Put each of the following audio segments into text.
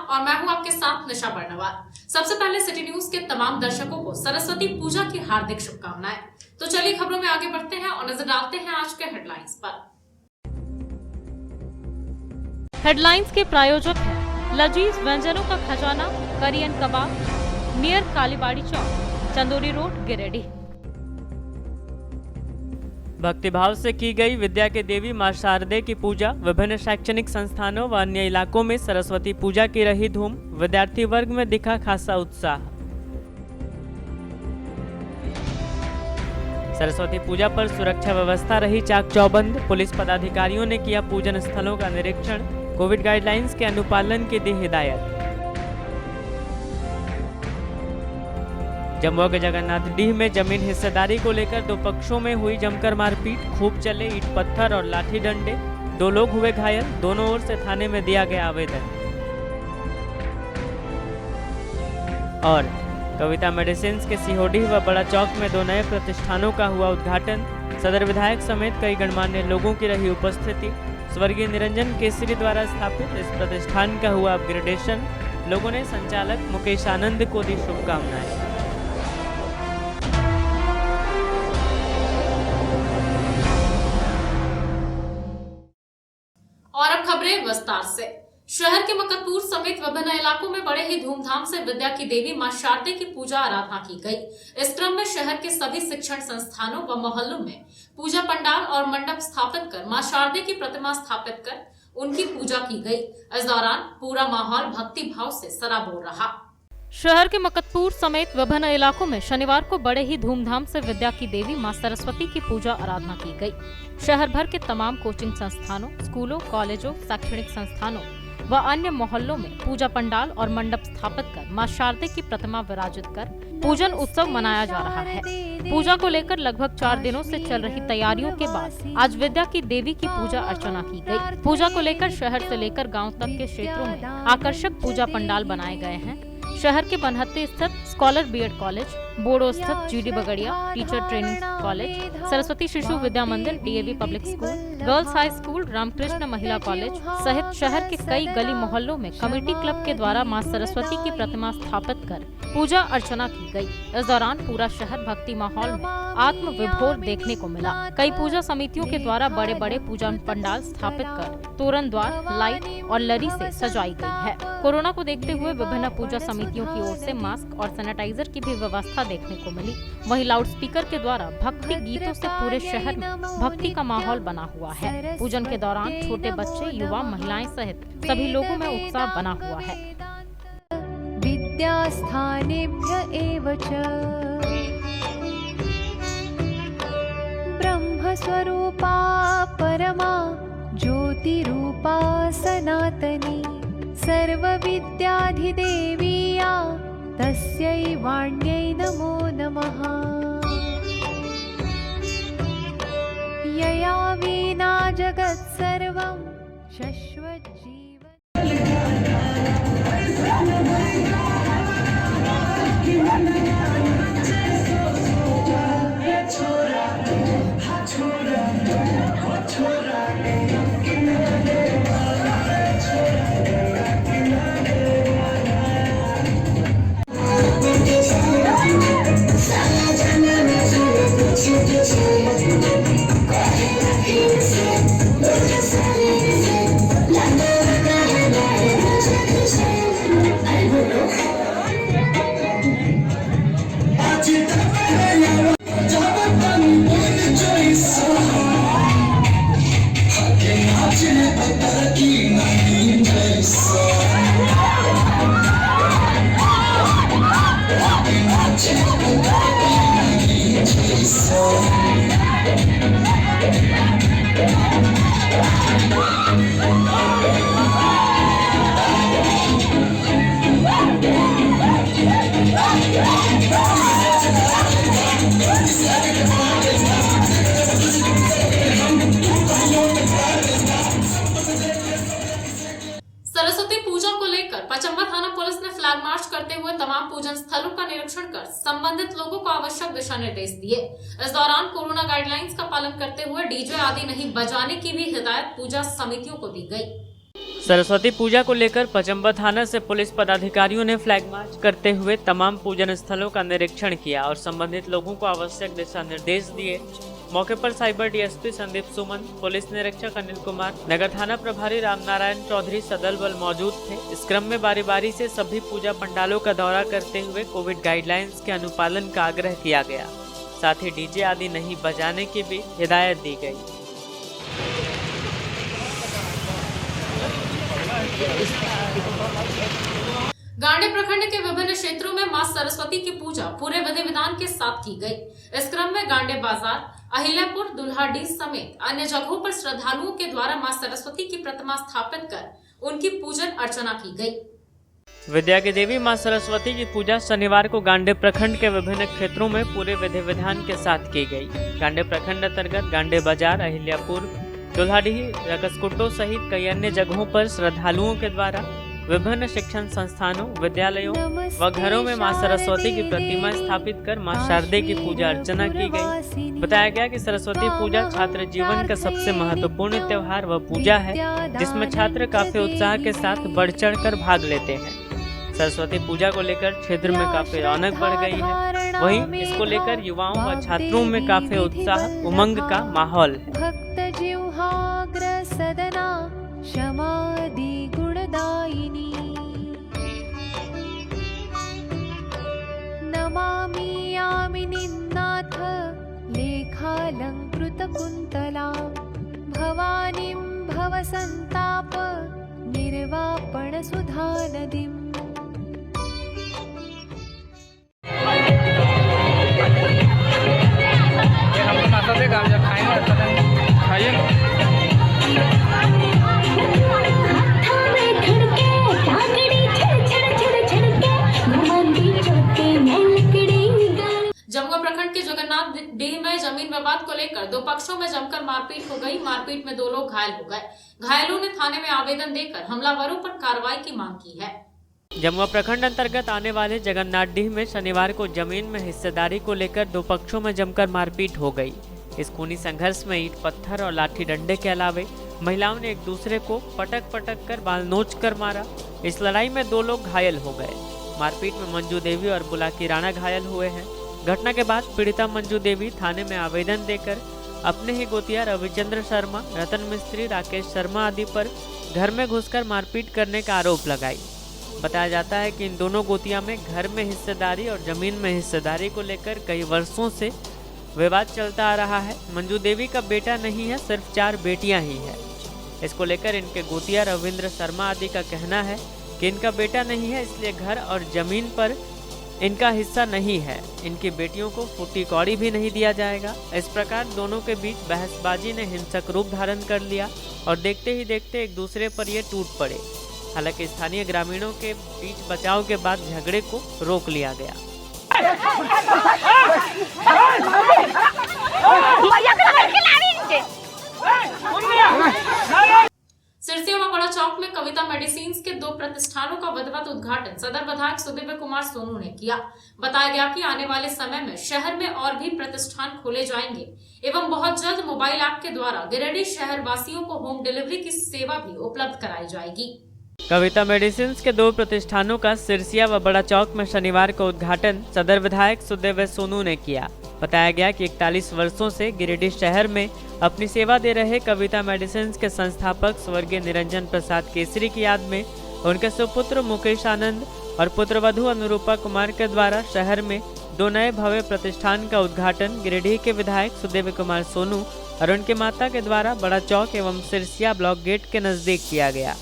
और मैं हूं आपके साथ निशा बर्नवाल। सबसे पहले सिटी न्यूज के तमाम दर्शकों को सरस्वती पूजा की हार्दिक शुभकामनाएं। तो चलिए खबरों में आगे बढ़ते हैं और नजर डालते हैं आज के हेडलाइंस पर। हेडलाइंस के प्रायोजक हैं लजीज व्यंजनों का खजाना करियन कबाब, नियर कालीबाड़ी चौक, चंदोरी रोड, गिरिडीह। भक्तिभाव से की गई विद्या के देवी मां शारदे की पूजा। विभिन्न शैक्षणिक संस्थानों व अन्य इलाकों में सरस्वती पूजा की रही धूम। विद्यार्थी वर्ग में दिखा खासा उत्साह। सरस्वती पूजा पर सुरक्षा व्यवस्था रही चाक चौबंद। पुलिस पदाधिकारियों ने किया पूजन स्थलों का निरीक्षण। कोविड गाइडलाइंस के अनुपालन की दी हिदायत। जमुआ के जगन्नाथडीह में जमीन हिस्सेदारी को लेकर दो पक्षों में हुई जमकर मारपीट। खूब चले ईंट पत्थर और लाठी डंडे। 2 लोग हुए घायल। दोनों ओर से थाने में दिया गया आवेदन। और कविता मेडिसिन के सीहोडीह व बड़ा चौक में 2 नए प्रतिष्ठानों का हुआ उद्घाटन। सदर विधायक समेत कई गणमान्य लोगों की रही उपस्थिति। स्वर्गीय निरंजन केसरी द्वारा स्थापित इस प्रतिष्ठान का हुआ अपग्रेडेशन। लोगों ने संचालक मुकेश आनंद को दी शुभकामनाएं। और अब खबरें विस्तार से। शहर के मकतपुर समेत विभिन्न इलाकों में बड़े ही धूमधाम से विद्या की देवी मां शारदे की पूजा आराधना की गई। इस क्रम में शहर के सभी शिक्षण संस्थानों व मोहल्लों में पूजा पंडाल और मंडप स्थापित कर मां शारदे की प्रतिमा स्थापित कर उनकी पूजा की गई। इस दौरान पूरा माहौल भक्ति भाव से सराबोर रहा। शहर के मकतपुर समेत विभिन्न इलाकों में शनिवार को बड़े ही धूमधाम से विद्या की देवी मां सरस्वती की पूजा आराधना की गई। शहर भर के तमाम कोचिंग संस्थानों, स्कूलों, कॉलेजों, शैक्षणिक संस्थानों व अन्य मोहल्लों में पूजा पंडाल और मंडप स्थापित कर मां शारदे की प्रतिमा विराजित कर पूजन उत्सव मनाया जा रहा है। पूजा को लेकर लगभग 4 दिनों से चल रही तैयारियों के बाद आज विद्या की देवी की पूजा अर्चना की गई। पूजा को लेकर शहर से लेकर गाँव तक के क्षेत्रों में आकर्षक पूजा पंडाल बनाए गए हैं। शहर के बनहत्ते स्थित स्कॉलर बीएड कॉलेज, बोड़ो स्थित GD Bagaria teacher training college, Saraswati Shishu Vidya Mandir, DAV public school, girls high school, Ramakrishna Mahila college सहित शहर के कई गली मोहल्लों में कमेटी क्लब के द्वारा मां सरस्वती की प्रतिमा स्थापित कर पूजा अर्चना की गई। इस दौरान पूरा शहर भक्ति माहौल में आत्म विभोर देखने को मिला। कई पूजा समितियों के द्वारा बड़े बड़े पूजा पंडाल स्थापित कर तोरण द्वार, लाइट और लरी से सजाई गई है। कोरोना को देखते हुए विभिन्न पूजा समितियों की ओर से मास्क और सैनिटाइजर की भी व्यवस्था देखने को मिली। वहीं लाउडस्पीकर के द्वारा भक्ति गीतों से पूरे शहर में भक्ति का माहौल बना हुआ है। पूजन के दौरान छोटे बच्चे, युवा, महिलाएं सहित सभी लोगों में उत्साह बना हुआ है। विद्यास्थानेभ्य एव च ब्रह्मस्वरूपा परमा ज्योतिरूपा सनातनी सर्वविद्याधिदेवीया तस्यै वाण्यै नमो नमः। यया विना जगत्सर्वं शश्वत् जीवन। सरस्वती पूजा को लेकर पचम्बर थाना पुलिस ने फ्लैग मार्च करते हुए तमाम पूजन स्थलों का निरीक्षण कर संबंधित लोगों को आवश्यक दिशा निर्देश दिए। इस दौरान कोरोना गाइडलाइंस का पालन करते हुए डीजे आदि नहीं बजाने की भी हिदायत पूजा समितियों को दी गई। सरस्वती पूजा को लेकर पचम्बा थाना से पुलिस पदाधिकारियों ने फ्लैग मार्च करते हुए तमाम पूजन स्थलों का निरीक्षण किया और संबंधित लोगों को आवश्यक दिशा निर्देश दिए। मौके पर cyber DSP Sandeep Suman, police निरीक्षक अनिल कुमार, नगर थाना प्रभारी रामनारायण चौधरी सदल बल मौजूद थे। इस क्रम में बारी बारी से सभी पूजा पंडालों का दौरा करते हुए कोविड गाइडलाइंस के अनुपालन का आग्रह किया गया। साथ ही डीजे आदि नहीं बजाने की भी हिदायत दी गई। गांडे प्रखंड के विभिन्न क्षेत्रों में मां सरस्वती की पूजा पूरे विधि विधान के साथ की गई। इस क्रम में गांडे बाजार, अहिल्यापुर, दुल्हाडीह समेत अन्य जगहों पर श्रद्धालुओं के द्वारा मां सरस्वती की प्रतिमा स्थापित कर उनकी पूजन अर्चना की गई। विद्या की देवी मां सरस्वती की पूजा शनिवार को गांडे प्रखंड के विभिन्न क्षेत्रों में पूरे विधि विधान के साथ की गई। गांडे प्रखंड अंतर्गत गांडे बाजार, अहिल्यापुर, दुल्हाडीह, रकसकुट्टो सहित कई अन्य जगहों पर श्रद्धालुओं के द्वारा विभिन्न शिक्षण संस्थानों, विद्यालयों व घरों में मां सरस्वती की प्रतिमा स्थापित कर मां शारदे की पूजा अर्चना की गई। बताया गया कि सरस्वती पूजा छात्र जीवन का सबसे महत्वपूर्ण त्योहार व पूजा है, जिसमें छात्र काफी उत्साह के साथ बढ़ चढ़ कर भाग लेते हैं। सरस्वती पूजा को लेकर क्षेत्र में काफी रौनक बढ़ गई है। वहीं इसको लेकर युवाओं व छात्रों में काफी उत्साह, उमंग का माहौल है। भक्त जिह्वाग्र सदना क्षमादि गुणदायिनी नमामि यामिनीनाथ लेखालंकृत कुन्तला भवानीं भवसन्ताप निर्वापण सुधानदीम्। जमुआ प्रखंड के जगन्नाथ डीह में जमीन विवाद को लेकर दो पक्षों में जमकर मारपीट हो गई। मारपीट में 2 लोग घायल हो गए। घायलों ने थाने में आवेदन देकर हमलावरों पर कार्रवाई की मांग की है। जमुआ प्रखंड अंतर्गत आने वाले जगन्नाथ डीह में शनिवार को जमीन में हिस्सेदारी को लेकर 2 पक्षों में जमकर मारपीट हो गई। इस खूनी संघर्ष में ईंट पत्थर और लाठी डंडे के अलावे महिलाओं ने एक दूसरे को पटक पटक कर बाल नोच कर मारा। इस लड़ाई में 2 लोग घायल हो गए। मारपीट में मंजू देवी और बुलाकी राणा घायल हुए हैं। घटना के बाद पीड़िता मंजू देवी थाने में आवेदन देकर अपने ही गोतिया रविचंद्र शर्मा, रतन मिस्त्री, राकेश शर्मा आदि पर घर में घुसकर मारपीट करने का आरोप लगाई। बताया जाता है कि इन दोनों गोतिया में घर में हिस्सेदारी और जमीन में हिस्सेदारी को लेकर कई वर्षों से विवाद चलता आ रहा है। मंजू देवी का बेटा नहीं है, सिर्फ 4 बेटियां ही है। इसको लेकर इनके गोतिया रविंद्र शर्मा आदि का कहना है कि इनका बेटा नहीं है, इसलिए घर और जमीन पर इनका हिस्सा नहीं है। इनकी बेटियों को फूटी कौड़ी भी नहीं दिया जाएगा। इस प्रकार दोनों के बीच बहसबाजी ने हिंसक रूप धारण कर लिया और देखते ही देखते एक दूसरे पर ये टूट पड़े। हालांकि स्थानीय ग्रामीणों के बीच बचाव के बाद झगड़े को रोक लिया गया। सिरसिया व बड़ा चौक में कविता मेडिसिन्स के 2 प्रतिष्ठानों का विधिवत उद्घाटन सदर विधायक सुदेव कुमार सोनू ने किया। बताया गया कि आने वाले समय में शहर में और भी प्रतिष्ठान खोले जाएंगे एवं बहुत जल्द मोबाइल ऐप के द्वारा गिरिडीह शहर वासियों को होम डिलीवरी की सेवा भी उपलब्ध कराई जाएगी। कविता मेडिसिन्स के 2 प्रतिष्ठानों का सिरसिया व बड़ा चौक में शनिवार को उद्घाटन सदर विधायक सुदेव सोनू ने किया। बताया गया कि 41 वर्षों से गिरिडीह शहर में अपनी सेवा दे रहे कविता मेडिसिन्स के संस्थापक स्वर्गीय निरंजन प्रसाद केसरी की याद में उनके सुपुत्र मुकेश आनंद और पुत्रवधू अनुरूपा कुमार के द्वारा शहर में 2 नए भव्य प्रतिष्ठान का उद्घाटन गिरिडीह के विधायक सुदेव कुमार सोनू और उनके माता के द्वारा बड़ा चौक एवं सिरसिया ब्लॉक गेट के नजदीक किया गया।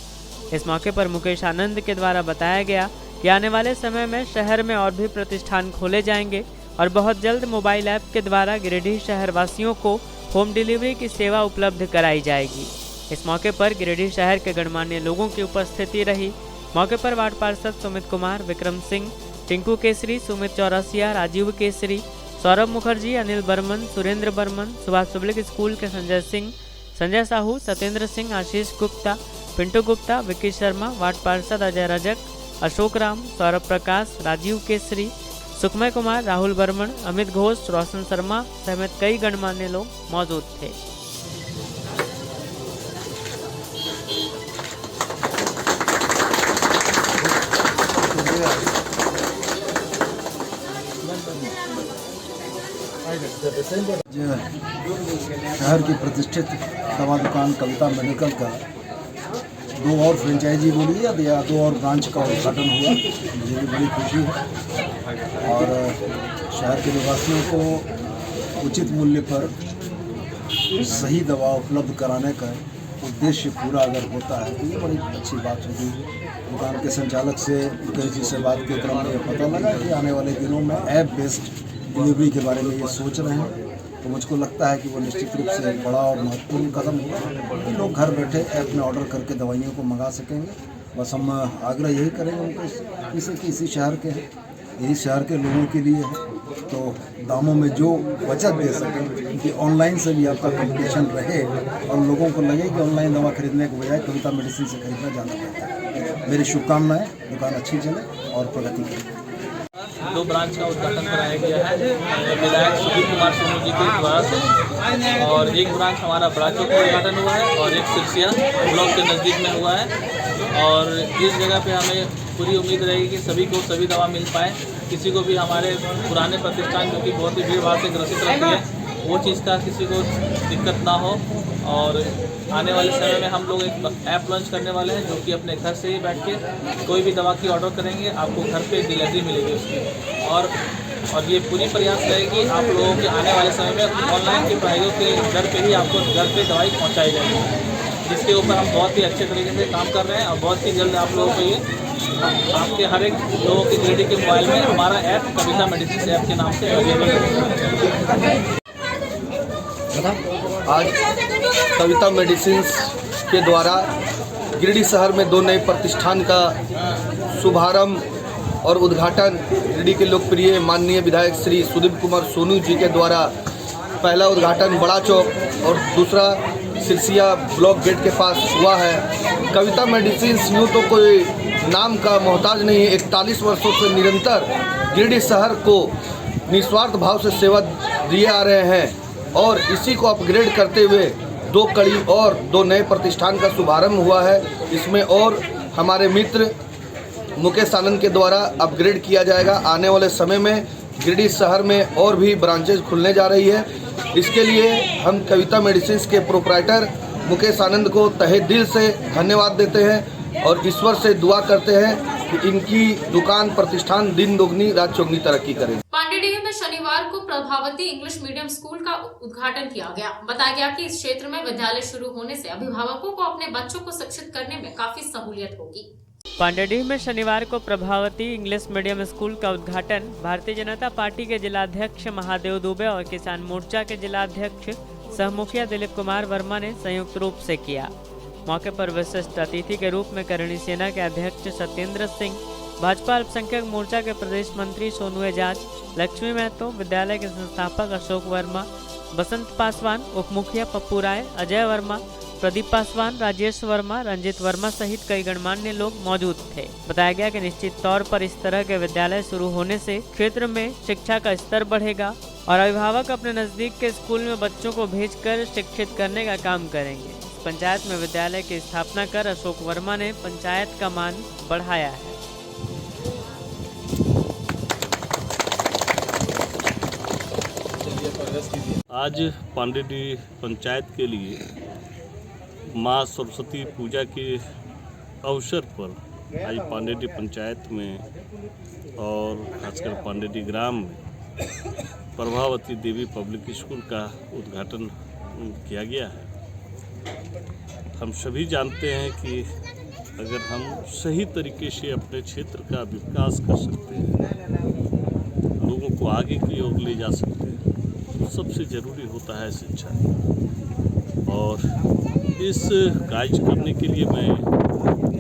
इस मौके पर मुकेश आनंद के द्वारा बताया गया कि आने वाले समय में शहर में और भी प्रतिष्ठान खोले जाएंगे और बहुत जल्द मोबाइल ऐप के द्वारा गिरिडीह शहर वासियों को होम डिलीवरी की सेवा उपलब्ध कराई जाएगी। इस मौके पर गिरिडीह शहर के गणमान्य लोगों की उपस्थिति रही। मौके पर वार्ड पार्षद सुमित कुमार, विक्रम सिंह, टिंकू केसरी, सुमित चौरसिया, राजीव केसरी, सौरभ मुखर्जी, अनिल बर्मन, सुरेंद्र बर्मन, सुभाष पब्लिक स्कूल के संजय सिंह, संजय साहू, सत्येंद्र सिंह, आशीष गुप्ता, पिंटू गुप्ता, विक्की शर्मा, वार्ड पार्षद अजय रजक, अशोक राम, सौरभ प्रकाश, राजीव केसरी, सुखमय कुमार, राहुल बर्मन, अमित घोष, रोशन शर्मा समेत कई गणमान्य लोग मौजूद थे। शहर की प्रतिष्ठित दवा दुकान कविता मेडिकल का 2 और फ्रेंचाइजी बोलिए या 2 और ब्रांच का उद्घाटन हुआ, मुझे भी बड़ी खुशी है। और शहर के निवासियों को उचित मूल्य पर सही दवा उपलब्ध कराने का उद्देश्य पूरा अगर होता है तो ये बड़ी अच्छी बात होगी। दुकान के संचालक से कई चीज़ से बात के क्रम में पता लगा कि आने वाले दिनों में ऐप बेस्ड डिलीवरी के बारे में ये सोच रहे हैं, तो मुझको लगता है कि वो निश्चित रूप से एक बड़ा और महत्वपूर्ण कदम होगा कि लोग घर बैठे ऐप में ऑर्डर करके दवाइयों को मंगा सकेंगे। बस हम आग्रह यही करेंगे उनको कि इसी शहर के हैं, यही शहर के लोगों के लिए है, तो दामों में जो बचत दे सकें कि ऑनलाइन से भी आपका कॉम्पिटिशन रहे और लोगों को लगे कि ऑनलाइन दवा खरीदने के बजाय कविता मेडिसिन से खरीदना ज़्यादा बेहतर है। मेरी शुभकामनाएं, दुकान अच्छी चले और प्रगति करे। 2 ब्रांच का उद्घाटन कराया गया है विधायक सुदीप कुमार सोनू जी के द्वारा से, और एक ब्रांच हमारा बड़ा चौक में उद्घाटन हुआ है और एक सिरसिया ब्लॉक के नज़दीक में हुआ है। और इस जगह पे हमें पूरी उम्मीद रहेगी कि सभी को सभी दवा मिल पाए, किसी को भी हमारे पुराने प्रतिष्ठान जो कि बहुत ही भीड़ भाड़ से ग्रसित रहती है वो चीज़ का किसी को दिक्कत ना हो। और आने वाले समय में हम लोग एक ऐप लॉन्च करने वाले हैं जो कि अपने घर से ही बैठ के कोई भी दवा की ऑर्डर करेंगे आपको घर पे डिलीवरी मिलेगी उसकी। और ये पूरी प्रयास रहेगी आप लोगों के आने वाले समय में ऑनलाइन के प्राइसों के दर पे ही आपको घर पे दवाई पहुंचाई जाएगी, जिसके ऊपर हम बहुत ही अच्छे तरीके से काम कर रहे हैं। और बहुत ही जल्द आप लोगों को ये आपके हर एक लोगों की गिरडी के मोबाइल में हमारा ऐप कविता मेडिसिन ऐप के नाम से अवेलेबल है। आज कविता मेडिसिन्स के द्वारा गिरिडीह शहर में 2 नए प्रतिष्ठान का शुभारंभ और उद्घाटन गिरिडीह के लोकप्रिय माननीय विधायक श्री सुदीप कुमार सोनू जी के द्वारा पहला उद्घाटन बड़ा चौक और दूसरा सिरसिया ब्लॉक गेट के पास हुआ है। कविता मेडिसिन्स यूँ तो कोई नाम का मोहताज नहीं है, 41 वर्षों से निरंतर गिरिडीह शहर को निस्वार्थ भाव से सेवा दिए आ रहे हैं और इसी को अपग्रेड करते हुए 2 कड़ी और 2 नए प्रतिष्ठान का शुभारंभ हुआ है। इसमें और हमारे मित्र मुकेश आनंद के द्वारा अपग्रेड किया जाएगा। आने वाले समय में गिरिडीह शहर में और भी ब्रांचेज खुलने जा रही है। इसके लिए हम कविता मेडिसिन्स के प्रोप्राइटर मुकेश आनंद को तहे दिल से धन्यवाद देते हैं और ईश्वर से दुआ करते हैं कि इनकी दुकान प्रतिष्ठान दिन दोगुनी रात चौगुनी तरक्की करे। पांडेडीह में शनिवार को प्रभावती इंग्लिश मीडियम स्कूल का उद्घाटन किया गया। बताया गया कि इस क्षेत्र में विद्यालय शुरू होने से अभिभावकों को अपने बच्चों को शिक्षित करने में काफी सहूलियत होगी। पांडेडीह में शनिवार को प्रभावती इंग्लिश मीडियम स्कूल का उद्घाटन भारतीय जनता पार्टी के जिलाध्यक्ष महादेव दुबे और किसान मोर्चा के जिलाध्यक्ष सह मुखिया दिलीप कुमार वर्मा ने संयुक्त रूप से किया। मौके पर विशिष्ट अतिथि के रूप में करणी सेना के अध्यक्ष सत्येंद्र सिंह, भाजपा अल्पसंख्यक मोर्चा के प्रदेश मंत्री सोनू एजाज, लक्ष्मी महतो, विद्यालय के संस्थापक अशोक वर्मा, बसंत पासवान, उप मुखिया पप्पू राय, अजय वर्मा, प्रदीप पासवान, राजेश वर्मा, रंजित वर्मा सहित कई गणमान्य लोग मौजूद थे। बताया गया कि निश्चित तौर पर इस तरह के विद्यालय शुरू होने से क्षेत्र में शिक्षा का स्तर बढ़ेगा और अभिभावक अपने नजदीक के स्कूल में बच्चों को भेजकर शिक्षित करने का काम करेंगे। पंचायत में विद्यालय की स्थापना कर अशोक वर्मा ने पंचायत का मान बढ़ाया है। आज पांडेडीह पंचायत के लिए माँ सरस्वती पूजा के अवसर पर आज पांडेडीह पंचायत में और खासकर पांडेडीह ग्राम में प्रभावती देवी पब्लिक स्कूल का उद्घाटन किया गया है। हम सभी जानते हैं कि अगर हम सही तरीके से अपने क्षेत्र का विकास कर सकते हैं, लोगों को आगे की ओर ले जा सकते हैं, तो सबसे ज़रूरी होता है शिक्षा। और इस कार्य करने के लिए मैं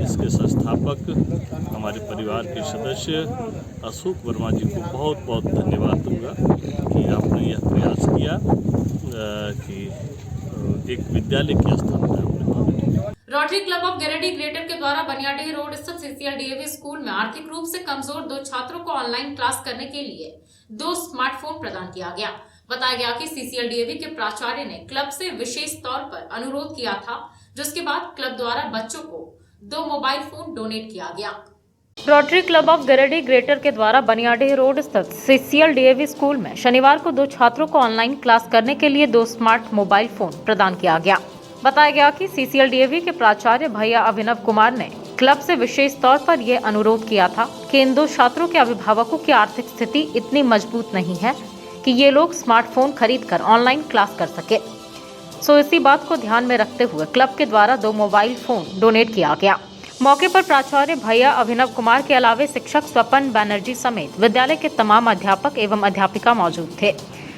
इसके संस्थापक हमारे परिवार के सदस्य अशोक वर्मा जी को बहुत बहुत धन्यवाद दूंगा कि आपने यह प्रयास किया कि एक विद्यालय की स्थापना rotary club of Giridih greater के द्वारा बनियाडीह रोड स्थित सीसीएल स्कूल में आर्थिक रूप से कमजोर 2 छात्रों को ऑनलाइन क्लास करने के लिए 2 स्मार्टफोन प्रदान किया गया। बताया गया कि सीसीएल के प्राचार्य ने क्लब से विशेष तौर पर अनुरोध किया था, जिसके बाद क्लब द्वारा बच्चों को 2 मोबाइल फोन डोनेट किया गया। Rotary club of Giridih greater के द्वारा बनियाडीह रोड स्थित सीसीएल डीएवी स्कूल में शनिवार को 2 छात्रों को ऑनलाइन क्लास करने के लिए 2 स्मार्ट मोबाइल फोन प्रदान किया गया। बताया गया कि सीसीएल डीएवी के प्राचार्य भैया अभिनव कुमार ने क्लब से विशेष तौर पर यह अनुरोध किया था कि इन 2 छात्रों के अभिभावकों की आर्थिक स्थिति इतनी मजबूत नहीं है कि ये लोग स्मार्टफोन खरीदकर ऑनलाइन क्लास कर सके। सो इसी बात को ध्यान में रखते हुए क्लब के द्वारा 2 मोबाइल फोन डोनेट किया गया। मौके पर प्राचार्य भैया अभिनव कुमार के अलावे शिक्षक स्वपन बैनर्जी समेत विद्यालय के तमाम अध्यापक एवं अध्यापिका मौजूद थे।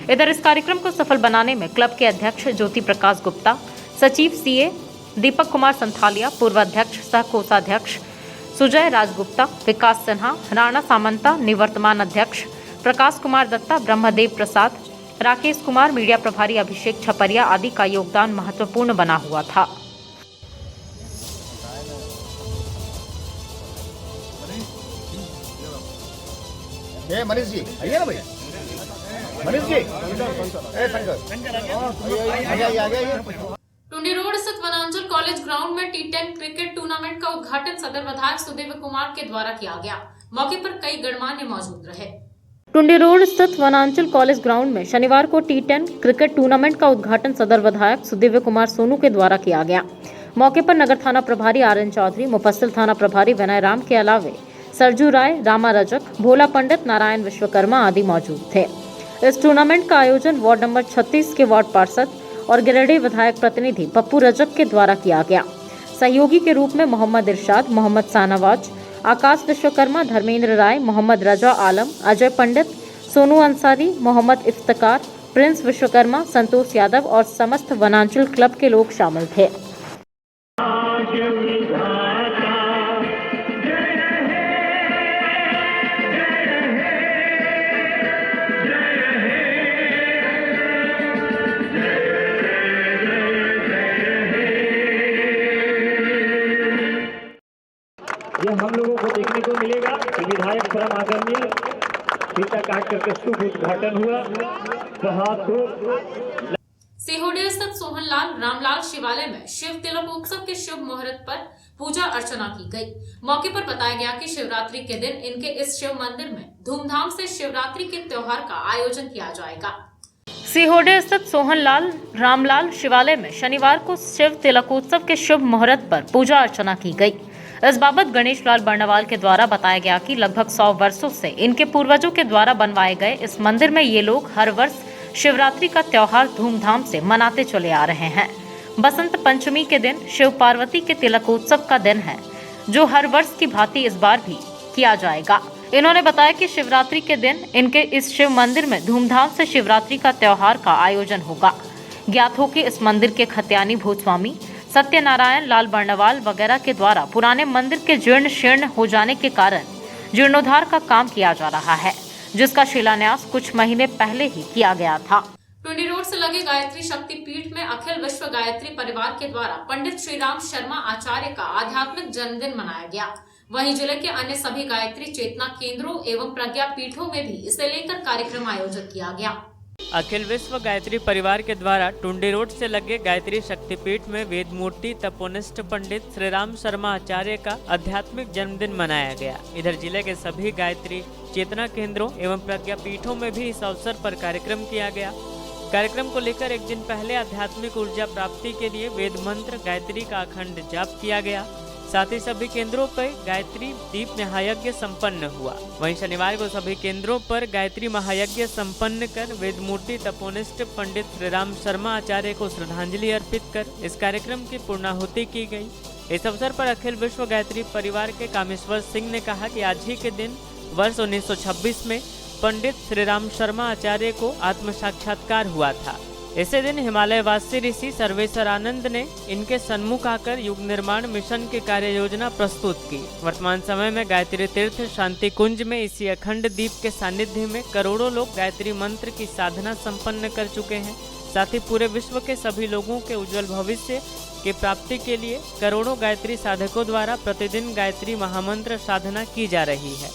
इधर इस कार्यक्रम को सफल बनाने में क्लब के अध्यक्ष ज्योति प्रकाश गुप्ता, सचिव सीए दीपक कुमार संथालिया, पूर्व अध्यक्ष सह कोषाध्यक्ष सुजय राजगुप्ता, विकास सिन्हा, राणा सामंता, निवर्तमान अध्यक्ष प्रकाश कुमार दत्ता, ब्रह्मदेव प्रसाद, राकेश कुमार, मीडिया प्रभारी अभिषेक छपरिया आदि का योगदान महत्वपूर्ण बना हुआ था। मनीष जी आइए ना भैया, मनीष जी टुंडी रोड स्थित वनांचल कॉलेज ग्राउंड में T10 क्रिकेट टूर्नामेंट का उद्घाटन सदर विधायक सुदेव कुमार के द्वारा किया गया। मौके पर कई गणमान्य मौजूद रहे। टुंडी रोड स्थित वनांचल कॉलेज ग्राउंड में शनिवार को T10 क्रिकेट टूर्नामेंट का उद्घाटन सदर विधायक सुदेव कुमार सोनू के द्वारा किया गया। मौके पर नगर थाना प्रभारी RN चौधरी, मुफस्सिल थाना प्रभारी विनय राम के अलावे सरजू राय, रामा रजक, भोला पंडित, नारायण विश्वकर्मा आदि मौजूद थे। इस टूर्नामेंट का आयोजन वार्ड नंबर 36 के वार्ड पार्षद और गिरिडीह विधायक प्रतिनिधि पप्पू रजक के द्वारा किया गया। सहयोगी के रूप में मोहम्मद इरशाद, मोहम्मद शाहनवाज, आकाश विश्वकर्मा, धर्मेंद्र राय, मोहम्मद रजा आलम, अजय पंडित, सोनू अंसारी, मोहम्मद इफ्तिकार, प्रिंस विश्वकर्मा, संतोष यादव और समस्त वनांचल क्लब के लोग शामिल थे। ये हम लोगों को देखने को मिलेगा कि विधायक परम आदरणीय फीता काट करके शुभ उद्घाटन हुआ। सीहोडी स्थित सोहनलाल रामलाल शिवालय में शिव तिलकोत्सव के शुभ मुहूर्त पर पूजा अर्चना की गई। मौके पर बताया गया कि शिवरात्रि के दिन इनके इस शिव मंदिर में धूमधाम से शिवरात्रि के त्योहार का आयोजन किया जाएगा। सीहोडी स्थित सोहनलाल रामलाल शिवालय में शनिवार को शिव तिलकोत्सव के शुभ मुहूर्त पर पूजा अर्चना की गई। इस बाबत गणेश लाल बर्णवाल के द्वारा बताया गया कि लगभग 100 वर्षों से इनके पूर्वजों के द्वारा बनवाए गए इस मंदिर में ये लोग हर वर्ष शिवरात्रि का त्योहार धूमधाम से मनाते चले आ रहे हैं। बसंत पंचमी के दिन शिव पार्वती के तिलकोत्सव का दिन है, जो हर वर्ष की भांति इस बार भी किया जाएगा। इन्होंने बताया कि शिवरात्रि के दिन इनके इस शिव मंदिर में धूमधाम से शिवरात्रि का त्योहार का आयोजन होगा। ज्ञात हो कि इस मंदिर के खत्यानी भूस्वामी सत्यनारायण लाल बर्णवाल वगैरह के द्वारा पुराने मंदिर के जीर्ण शीर्ण हो जाने के कारण जीर्णोद्धार का काम किया जा रहा है, जिसका शिलान्यास कुछ महीने पहले ही किया गया था। टुंडी रोड से लगे गायत्री शक्ति पीठ में अखिल विश्व गायत्री परिवार के द्वारा पंडित श्रीराम शर्मा आचार्य का आध्यात्मिक जन्मदिन मनाया गया। वहीं जिले के अन्य सभी गायत्री चेतना केंद्रों एवं प्रज्ञा पीठों में भी इसे लेकर कार्यक्रम आयोजित किया गया। अखिल विश्व गायत्री परिवार के द्वारा टुंडी रोड से लगे गायत्री शक्तिपीठ में वेद मूर्ति तपोनिष्ठ पंडित श्रीराम शर्मा आचार्य का आध्यात्मिक जन्मदिन मनाया गया। इधर जिले के सभी गायत्री चेतना केंद्रों एवं प्रज्ञा पीठों में भी इस अवसर पर कार्यक्रम किया गया। कार्यक्रम को लेकर एक दिन पहले आध्यात्मिक ऊर्जा प्राप्ति के लिए वेद मंत्र गायत्री का अखंड जाप किया गया। साथ ही सभी केंद्रों पर गायत्री दीप महायज्ञ संपन्न हुआ। वहीं शनिवार को सभी केंद्रों पर गायत्री महायज्ञ संपन्न कर वेद मूर्ति तपोनिष्ठ पंडित श्रीराम शर्मा आचार्य को श्रद्धांजलि अर्पित कर इस कार्यक्रम की पूर्णाहुति की गई। इस अवसर पर अखिल विश्व गायत्री परिवार के कामेश्वर सिंह ने कहा कि आज ही के दिन वर्ष 1926 में पंडित श्रीराम शर्मा आचार्य को आत्म साक्षात्कार हुआ था। इसी दिन हिमालय वासी ऋषि सर्वेश्वरानंद ने इनके सन्मुख आकर युग निर्माण मिशन की कार्य योजना प्रस्तुत की। वर्तमान समय में गायत्री तीर्थ शांति कुंज में इसी अखंड दीप के सानिध्य में करोड़ों लोग गायत्री मंत्र की साधना संपन्न कर चुके हैं। साथ ही पूरे विश्व के सभी लोगों के उज्जवल भविष्य की प्राप्ति के लिए करोड़ों गायत्री साधकों द्वारा प्रतिदिन गायत्री महामंत्र साधना की जा रही है।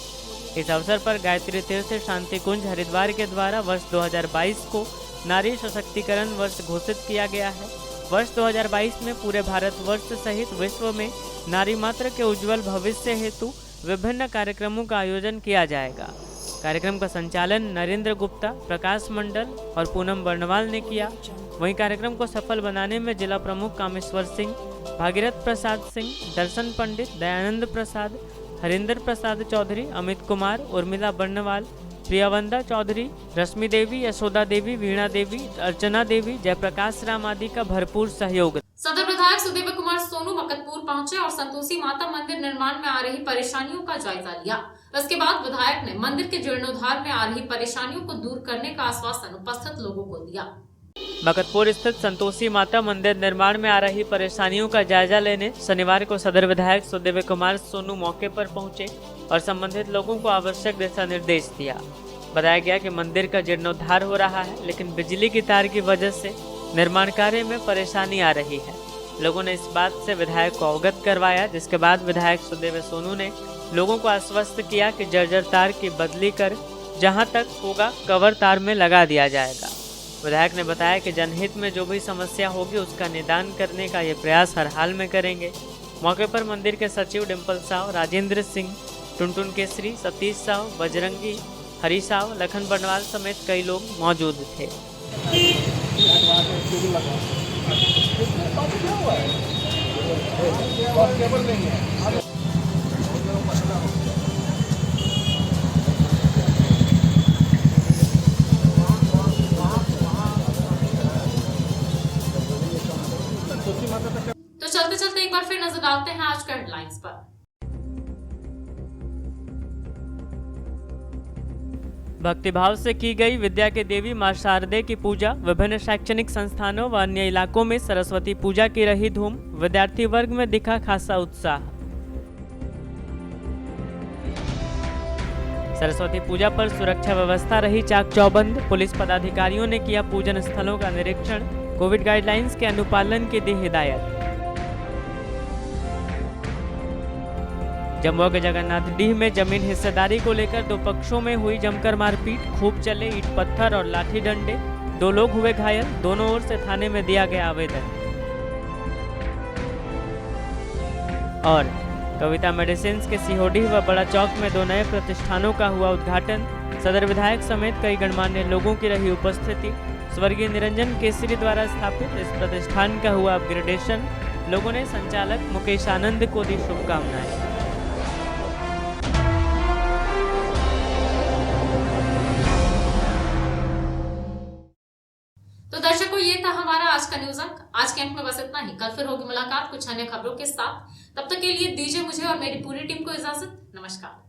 इस अवसर पर गायत्री तीर्थ शांति कुंज हरिद्वार के द्वारा वर्ष 2022 को नारी सशक्तिकरण वर्ष घोषित किया गया है। वर्ष 2022 में पूरे भारतवर्ष सहित विश्व में नारी मात्र के उज्जवल भविष्य हेतु विभिन्न कार्यक्रमों का आयोजन किया जाएगा। कार्यक्रम का संचालन नरेंद्र गुप्ता, प्रकाश मंडल और पूनम बर्णवाल ने किया। वहीं कार्यक्रम को सफल बनाने में जिला प्रमुख कामेश्वर सिंह, भागीरथ प्रसाद सिंह, दर्शन पंडित, दयानंद प्रसाद, हरिंदर प्रसाद चौधरी, अमित कुमार, उर्मिला बर्णवाल, प्रियवंदा चौधरी, रश्मि देवी, यशोदा देवी, वीणा देवी, अर्चना देवी, जयप्रकाश राम आदि का भरपूर सहयोग। सदर विधायक सुदेव कुमार सोनू मकतपुर पहुंचे और संतोषी माता मंदिर निर्माण में आ रही परेशानियों का जायजा लिया। इसके बाद विधायक ने मंदिर के जीर्णोद्धार में आ रही परेशानियों को दूर करने का आश्वासन उपस्थित लोगों को दिया। मकतपुर स्थित संतोषी माता मंदिर निर्माण में आ रही परेशानियों का जायजा लेने शनिवार को सदर विधायक सुदेव कुमार सोनू मौके पर पहुंचे और संबंधित लोगों को आवश्यक दिशा निर्देश दिया। बताया गया कि मंदिर का जीर्णोद्धार हो रहा है, लेकिन बिजली की तार की वजह से निर्माण कार्य में परेशानी आ रही है। लोगों ने इस बात से विधायक को अवगत करवाया, जिसके बाद विधायक सुदेव सोनू ने लोगों को आश्वस्त किया कि जर्जर तार की बदली कर जहां तक होगा कवर तार में लगा दिया जाएगा। विधायक ने बताया कि जनहित में जो भी समस्या होगी उसका निदान करने का ये प्रयास हर हाल में करेंगे। मौके पर मंदिर के सचिव डिम्पल साव, राजेंद्र सिंह, टुनटुन केसरी, सतीश साव, बजरंगी, हरी साव, लखन बर्णवाल समेत कई लोग मौजूद थे। तो चलते चलते एक बार फिर नजर डालते हैं आज के हेडलाइंस पर। भक्तिभाव से की गई विद्या के देवी मां शारदे की पूजा। विभिन्न शैक्षणिक संस्थानों व अन्य इलाकों में सरस्वती पूजा की रही धूम। विद्यार्थी वर्ग में दिखा खासा उत्साह। सरस्वती पूजा पर सुरक्षा व्यवस्था रही चाक चौबंद। पुलिस पदाधिकारियों ने किया पूजन स्थलों का निरीक्षण। कोविड गाइडलाइंस के अनुपालन की दी हिदायत। जम्मू के जगन्नाथडीह में जमीन हिस्सेदारी को लेकर दो पक्षों में हुई जमकर मारपीट। खूब चले ईंट पत्थर और लाठी डंडे। 2 लोग हुए घायल। दोनों ओर से थाने में दिया गया आवेदन। और कविता मेडिसिन के सीहोडी व बड़ा चौक में 2 नए प्रतिष्ठानों का हुआ उद्घाटन। सदर विधायक समेत कई गणमान्य लोगों की रही उपस्थिति। स्वर्गीय निरंजन केसरी द्वारा स्थापित इस प्रतिष्ठान का हुआ अपग्रेडेशन। लोगों ने संचालक मुकेश आनंद को दी शुभकामनाएं। तो दर्शकों, ये था हमारा आज का न्यूज अंक। आज के अंक में बस इतना ही। कल फिर होगी मुलाकात कुछ अन्य खबरों के साथ। तब तक के लिए दीजिए मुझे और मेरी पूरी टीम को इजाजत। नमस्कार।